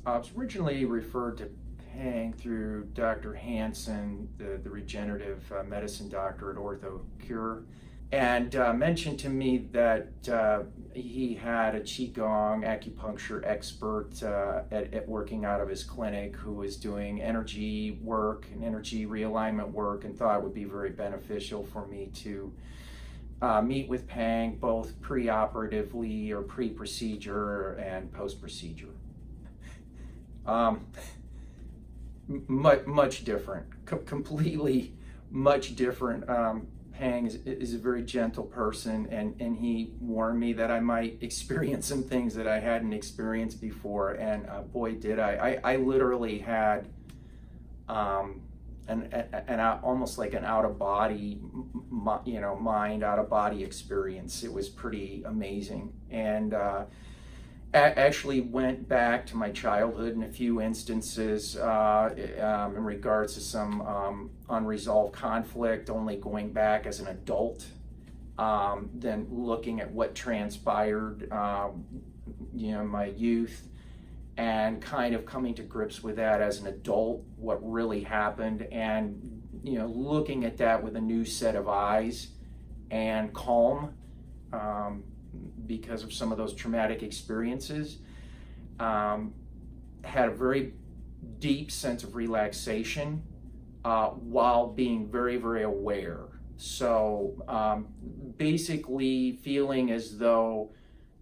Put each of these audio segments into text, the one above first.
I was originally referred to Peng through Dr. Hansen, the regenerative medicine doctor at OrthoCure, and mentioned to me that he had a Qigong acupuncture expert at working out of his clinic who was doing energy work and energy realignment work, and thought it would be very beneficial for me to meet with Peng both pre-operatively or pre-procedure and post-procedure. Much different, completely much different. Peng is a very gentle person, and he warned me that I might experience some things that I hadn't experienced before, and boy did I literally had almost like an out-of-body, mind out-of-body experience. It was pretty amazing, and actually went back to my childhood in a few instances in regards to some unresolved conflict, only going back as an adult, then looking at what transpired in my youth, and kind of coming to grips with that as an adult, what really happened, and looking at that with a new set of eyes and calm, because of some of those traumatic experiences. Had a very deep sense of relaxation while being very, very aware. So basically feeling as though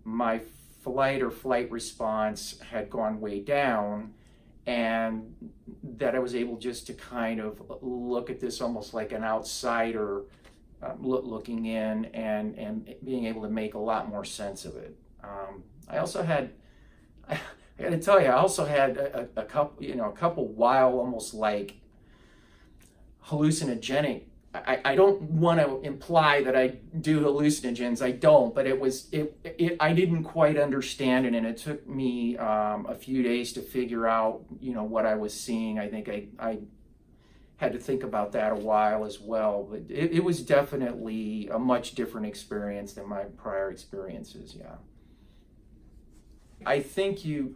my fight or flight response had gone way down, and that I was able just to kind of look at this almost like an outsider looking in, and being able to make a lot more sense of it. I also had, I got to tell you, I also had a couple wild, almost like hallucinogenic. I don't want to imply that I do hallucinogens. I don't, but I didn't quite understand it, and it took me a few days to figure out, what I was seeing. I think I had to think about that a while as well, but it was definitely a much different experience than my prior experiences. Yeah. I think you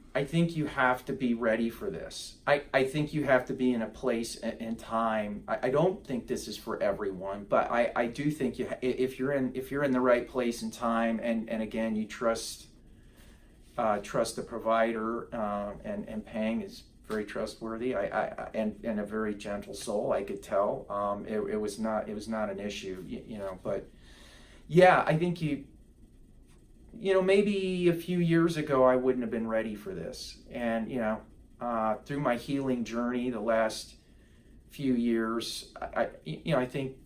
have to be ready for this. I think you have to be in a place and time. I don't think this is for everyone, but I do think if you're in the right place and time, and again, you trust the provider, and Peng is very trustworthy, and a very gentle soul. I could tell. It was not an issue, But yeah, I think maybe a few years ago I wouldn't have been ready for this, and through my healing journey the last few years, I think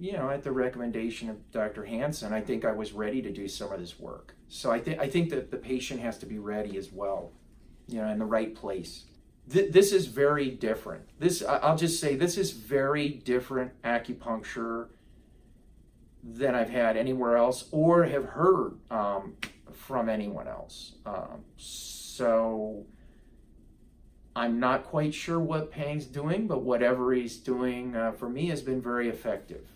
at the recommendation of Dr. Hansen, I think I was ready to do some of this work. So I think that the patient has to be ready as well, in the right place. This is very different. I'll just say, this is very different acupuncture than I've had anywhere else or have heard from anyone else. So I'm not quite sure what Peng's doing, but whatever he's doing for me has been very effective.